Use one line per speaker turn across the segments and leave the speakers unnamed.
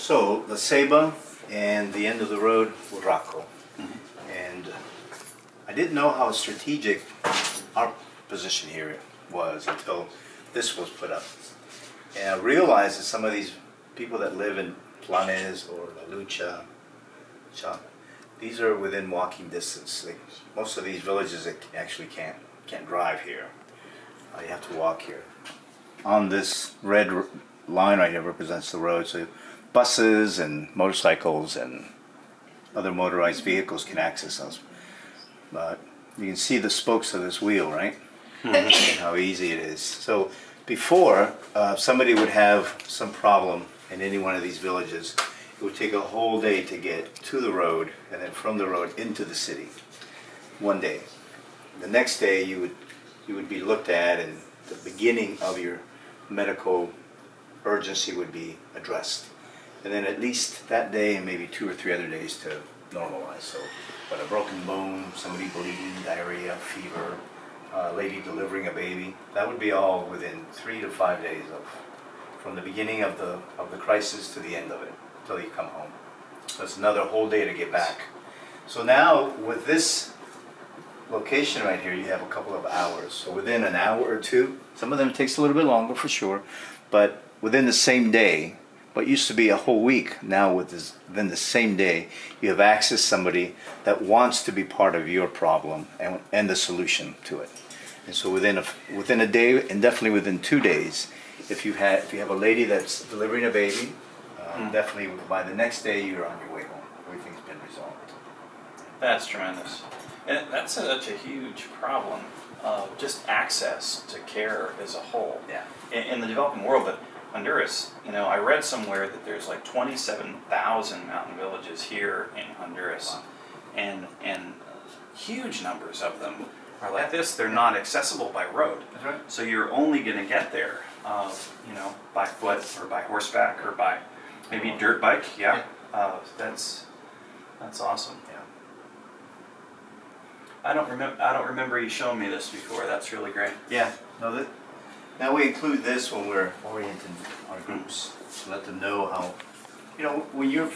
So La Ceiba and the end of the road, Urraco. And I didn't know how strategic our position here was until this was put up. And I realized that some of these people that live in Planes or La Lucha, these are within walking distance. Most of these villages that actually can't drive here. You have to walk here. On this red line right here represents the road, so buses and motorcycles and other motorized vehicles can access us. But you can see the spokes of this wheel, right? And how easy it is. So before, somebody would have some problem in any one of these villages, it would take a whole day to get to the road and then from the road into the city. One day. The next day you would be looked at and the beginning of your medical urgency would be addressed. And then at least that day and maybe 2 or 3 other days to normalize. So, but a broken bone, somebody bleeding, diarrhea, fever, a lady delivering a baby, that would be all within 3 to 5 days from the beginning of the crisis to the end of it, until you come home. So it's another whole day to get back. So now with this location right here, you have a couple of hours. So within an hour or two, some of them it takes a little bit longer for sure, but within the same day, what used to be a whole week, now within the same day, you have access to somebody that wants to be part of your problem and the solution to it. And so within a day, and definitely within 2 days, if you have a lady that's delivering a baby, definitely by the next day you're on your way home. Everything's been resolved.
That's tremendous. And that's such a huge problem of just access to care as a whole.
Yeah.
In the developing world, but Honduras, I read somewhere that there's like 27,000 mountain villages here in Honduras.
Wow.
And huge numbers of them are like this. They're not accessible by road.
That's right.
So you're only going to get there, by foot or by horseback or by maybe dirt bike. Yeah. That's awesome.
Yeah.
I don't remember you showing me this before. That's really great.
Yeah. No, now we include this when we're orienting our groups to let them know how, when you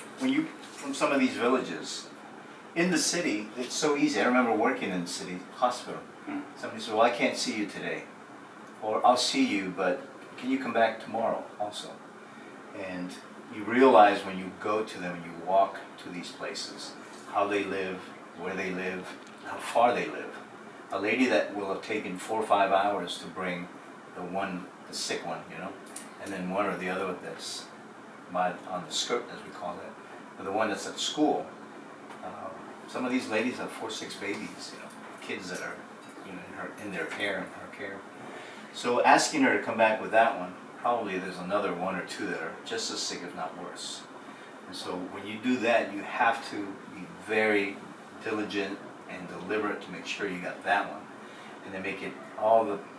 from some of these villages, in the city, it's so easy. I remember working in the city hospital. Somebody said, well, I can't see you today. Or I'll see you, but can you come back tomorrow also? And you realize when you go to them and you walk to these places, how they live, where they live, how far they live. A lady that will have taken 4 or 5 hours to bring the sick one, and then one or the other that's on the skirt, as we call it, or the one that's at school. Some of these ladies have 4 or 6 babies, kids that are, in their care, in her care. So asking her to come back with that one, probably there's another 1 or 2 that are just as sick, if not worse. And so when you do that, you have to be very diligent and deliberate to make sure you got that one, and then make it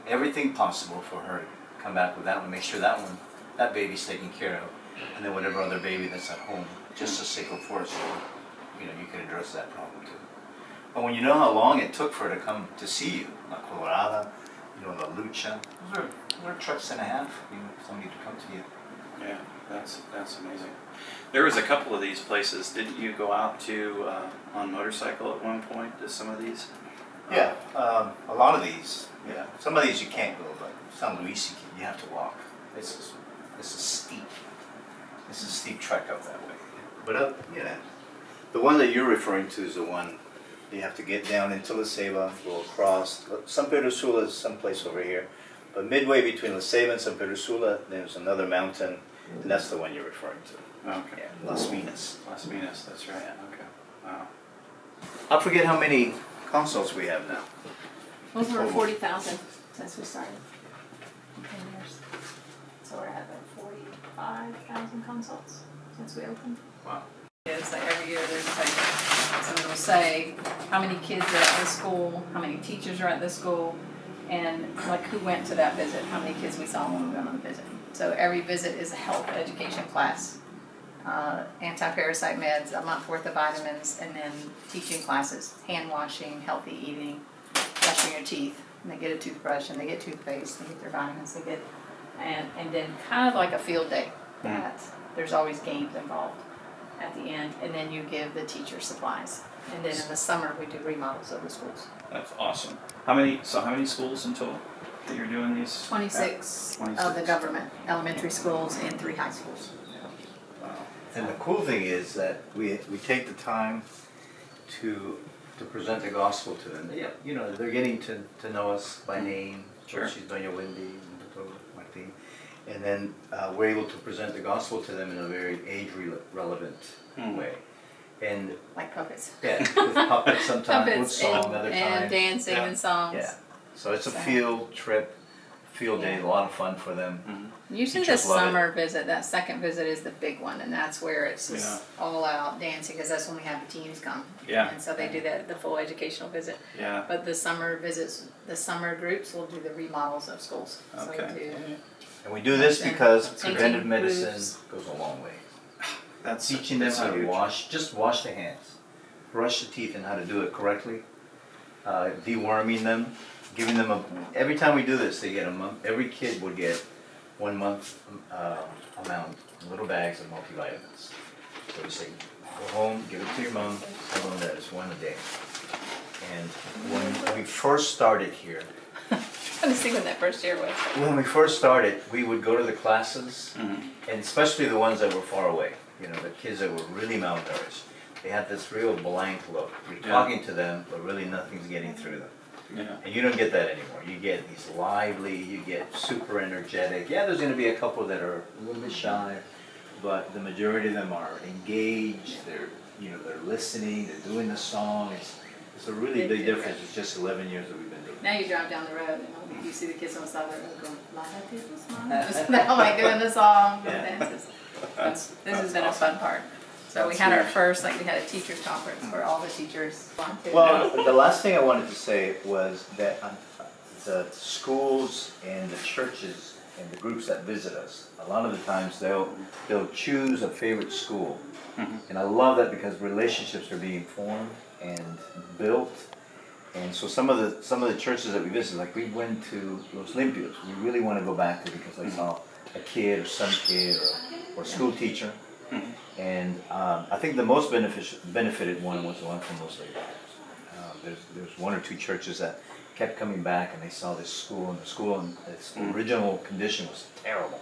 everything possible for her to come back with that one, make sure that baby's taken care of, and then whatever other baby that's at home, just as sick, of course, you can address that problem too. But when you know how long it took for her to come to see you, La Colorada, La Lucha, those are trucks and a half, somebody to come to you.
Yeah, that's amazing. There was a couple of these places. Didn't you go out to on motorcycle at one point to some of these?
Yeah, a lot of these. Yeah, some of these you can't go, but San Luis you have to walk. This is steep. This is a steep trek up that way. But the one that you're referring to is the one you have to get down into La Ceiba, go across. San Pedro Sula is someplace over here, but midway between La Ceiba and San Pedro Sula, there's another mountain, and that's the one you're referring to.
Okay.
Yeah, Las Minas.
Las Minas, that's right. Okay. Wow.
I forget how many consults we have now.
Over 40,000 since we started. In 10 years. So we're at like 45,000 consults since we opened.
Wow.
It's like every year there's like, someone will say how many kids are at this school, how many teachers are at this school, and like who went to that visit, how many kids we saw when we went on the visit. So every visit is a health education class. Anti-parasite meds, a month worth of vitamins, and then teaching classes, hand washing, healthy eating, brushing your teeth, and they get a toothbrush, and they get toothpaste, they get their vitamins, and then kind of like a field day. that there's always games involved at the end, and then you give the teacher supplies. And then in the summer, we do remodels of the schools.
That's awesome. How many schools in total that you're doing these?
26 of the
26.
government elementary schools and 3 high schools.
Wow.
And the cool thing is that we take the time to present the gospel to them. Yeah, you know, they're getting to know us by name.
Sure.
She's Doña Wendy and Dr. Martin. And then we're able to present the gospel to them in a very age-relevant way. And
Like puppets.
yeah, with puppets sometimes, with
Puppets
song
and,
other
and
times.
dancing
Yeah.
and songs.
Yeah. So it's a
So-
field trip, field day,
Yeah.
a lot of fun for them.
Usually the
Teachers love it.
summer visit, that second visit is the big one, and that's where it's just
Yeah.
all out dancing, because that's when we have the teams come.
Yeah.
And so they do the full educational visit.
Yeah.
But the summer visits, the summer groups will do the remodels of schools. So we
Okay.
do
And we do this
And
because
painting
preventive medicine
roofs.
goes a long way.
That's
Teaching them
that's
how to
huge.
wash the hands, brush the teeth and how to do it correctly, deworming them, giving them every time we do this, they get a month, every kid would get 1 month amount, little bags of multivitamins. So we say, go home, give it to your mom, tell them that it's one a day. And when we first started here,
trying to see when that first year was.
when we first started, we would go to the classes,
Mhm.
and especially the ones that were far away, you know, the kids that were really malnourished. They had this real blank look. You're
Yeah.
talking to them, but really nothing's getting through them.
Yeah.
And you don't get that anymore. You get these lively, you get super energetic. Yeah, there's gonna be a couple that are a little bit shy, but the majority of them are engaged, they're listening, they're doing the song. It's a really
Big
big difference.
difference.
It's just 11 years that we've been doing it.
Now you drive down the road and you see the kids on the side of the road going, la la people's moms. They're like doing the song and
Yeah.
dances. This has been a fun part. So we
That's
had our
huge.
first, we had a teachers conference where all the teachers wanted.
Well, the last thing I wanted to say was that the schools and the churches and the groups that visit us, a lot of the times they'll choose a favorite school. And I love that because relationships are being formed and built. And so some of the churches that we visited, like we went to Los Limpios, we really want to go back there because I saw a kid or some kid or a school teacher. And I think the most benefited one was the one from Los Limpios. There's 1 or 2 churches that kept coming back and they saw this school, and the school in its original condition was terrible.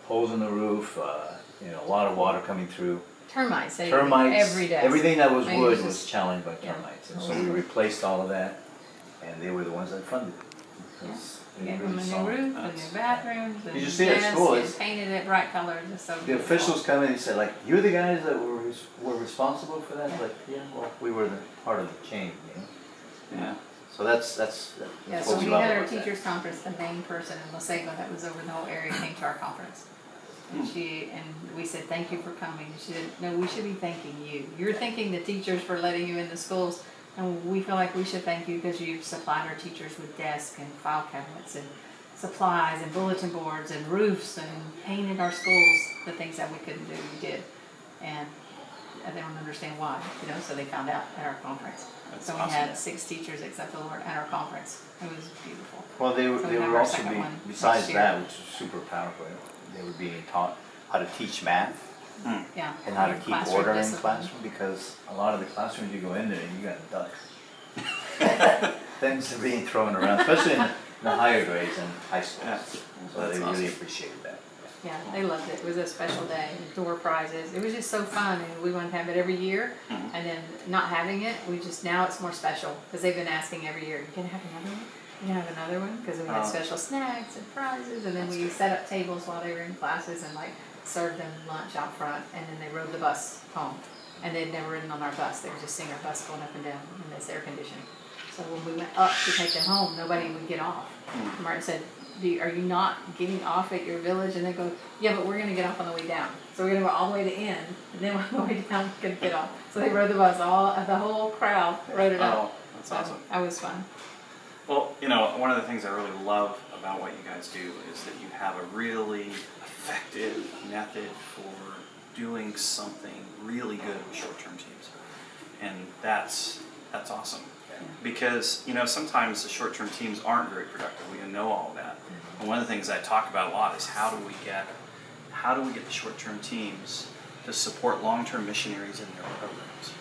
Holes in the roof, a lot of water coming through.
Termites,
Termites,
every day.
everything that was
I mean,
wood
it's
was
just-
challenged by
yeah.
termites. And so we replaced all of that, and they were the ones that funded it. Because they
Gave
really
them a
saw
new
it.
roof, and new bathrooms, and
Did you see it at
desks,
school?
and
It's-
painted it bright colors, it's so
The
beautiful.
officials come in and said, like, you're the guys that were responsible for that? Like, yeah, well, we were the part of the chain, you know?
Yeah.
So that's
Yeah,
what
so
we
we
love
had our
about that.
teachers conference, the main person in Lasego that was over the whole area came to our conference. And we said, thank you for coming. She said, no, we should be thanking you. You're thanking the teachers for letting you in the schools, and we feel like we should thank you because you've supplied our teachers with desks and file cabinets and supplies and bulletin boards and roofs and painted our schools, the things that we couldn't do, we did. And they don't understand why, so they found out at our conference.
That's
So we
awesome.
had 6 teachers except the Lord at our conference. It was beautiful.
Well, they
So we
were
have our
also
second
being,
one
besides
next year.
that, which was super powerful, they were being taught how to teach math
Yeah.
and how to
and
keep
classroom
order in
discipline.
classroom, because a lot of the classrooms you go in there and you got ducks. Things are being thrown around, especially in the higher grades and high schools.
Yeah.
So
That's
they
awesome.
really appreciated that.
Yeah, they loved it. It was a special day. Door prizes. It was just so fun, and we want to have it every year.
Mhm.
And then not having it, now it's more special because they've been asking every year. You can have another one. You can have another one because we had
Oh.
special snacks and prizes, and then we set up tables while they were in classes and served them lunch out front, and then they rode the bus home. And they'd never ridden on our bus. They were just seeing our bus going up and down in this air conditioning. So when we went up to take them home, nobody would get off. Martin said, are you not getting off at your village? And they go, yeah, but we're going to get off on the way down. So we're going to go all the way to N, and then on the way down, we're going to get off. So they rode the bus, the whole crowd rode it up.
Oh, that's awesome.
That was fun.
Well, one of the things I really love about what you guys do is that you have a really effective method for doing something really good with short-term teams. And that's awesome. Because, sometimes the short-term teams aren't very productive. We know all that. And one of the things I talk about a lot is how how do we get the short-term teams to support long-term missionaries in their programs?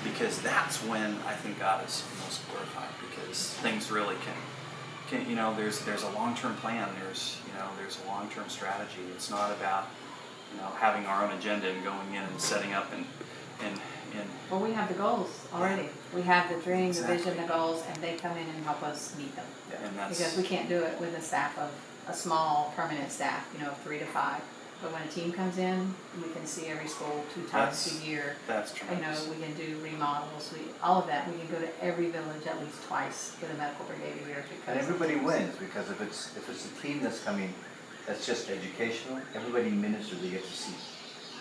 Because that's when I think God is most glorified, because things really can you know, there's a long-term plan, there's a long-term strategy. It's not about, having our own agenda and going in and setting up and
Well, we have the goals already. We have the dream, the vision,
Exactly.
the goals, and they come in and help us meet them.
and that's
Because we can't do it with a staff of, a small permanent staff, 3 to 5. But when a team comes in, we can see every school 2 times
That's
a year.
that's tremendous.
We can do remodels, all of that. We can go to every village at least twice with a medical brigade a year because.
And everybody wins, because if it's a team that's coming, that's just educational, everybody ministers, they get to see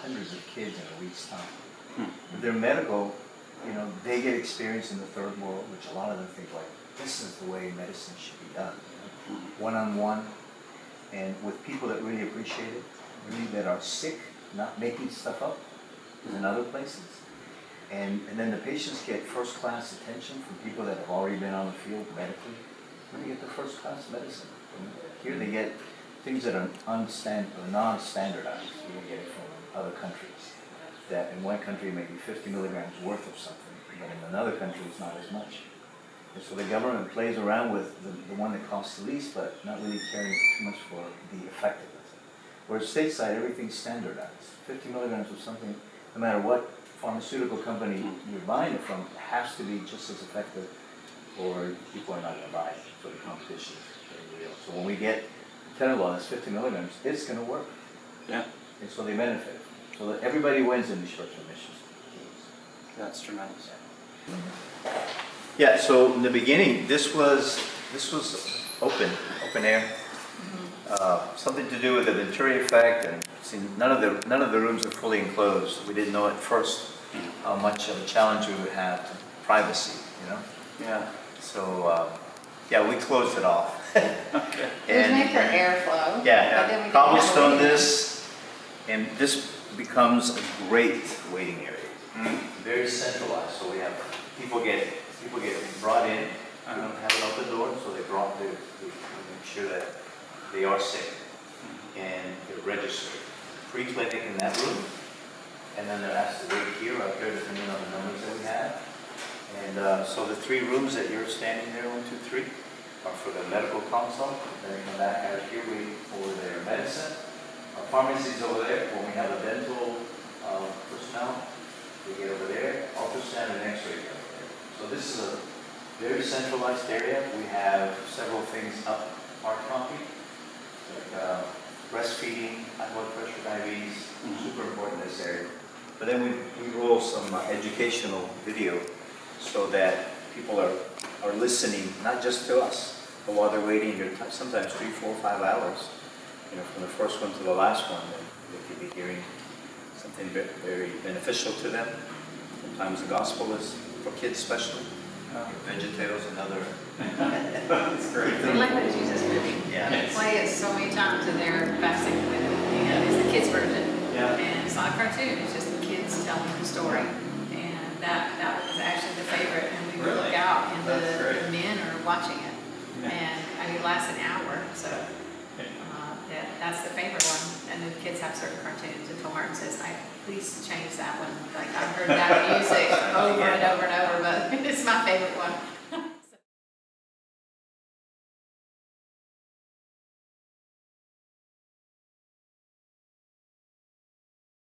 hundreds of kids in a week's time. If they're medical, they get experience in the third world, which a lot of them think like, this is the way medicine should be done. One-on-one, and with people that really appreciate it, really that are sick, not making stuff up, as in other places. And then the patients get first-class attention from people that have already been on the field medically. They get the first-class medicine. Here they get things that are non-standardized. You get it from other countries. That in one country may be 50 milligrams worth of something, but in another country it's not as much. And so the government plays around with the one that costs the least, but not really caring too much for the effectiveness. Whereas stateside, everything's standardized. 50 milligrams of something, no matter what pharmaceutical company you're buying it from, it has to be just as effective, or people are not going to buy it. So the competition is very real. So when we get Tenable that's 50 milligrams, it's going to work.
Yeah,
And so they benefit. So that everybody wins in these short-term missions.
that's tremendous.
Yeah, so in the beginning, this was open air. Something to do with the Venturi effect, and see, none of the rooms are fully enclosed. We didn't know at first how much of a challenge we would have to privacy,
Yeah.
So we closed it off.
It was made for airflow. But then we
Yeah,
didn't have
cobblestone
a-
this, and this becomes a great waiting area. Very centralized, so we have, people get brought in, we don't have an open door, so we make sure that they are sick, and they're registered. Pre-clinic in that room, and then they're asked to wait here, up there, depending on the numbers that we have. And so the 3 rooms that you're standing there, 1, 2, 3, are for the medical consult. Then they come back out here, wait for their medicine. Our pharmacy's over there. When we have a dental personnel, they get over there. Ultrasound and X-ray over there. So this is a very centralized area. We have several things up hard copy, like breastfeeding, high blood pressure, diabetes, super important in this area. But then we roll some educational video so that people are listening, not just to us, but while they're waiting, sometimes 3, 4, 5 hours, from the first one to the last one, they could be hearing something very beneficial to them. Sometimes the gospel is for kids especially, VeggieTales and other.
That's great.
I like the Jesus movie.
Yeah.
They play it so many times and they're fascinated with it. And it's the kids version.
Yeah.
And it's not a cartoon, it's just the kids telling the story. And that was actually the favorite. And we
Really?
look out and
That's great.
the men are watching it.
Yeah.
And it lasts an hour, so that's the favorite one. And then the kids have certain cartoons and Phil Martin says, please change that one. Like I've heard that music over and over and over, but it's my favorite one.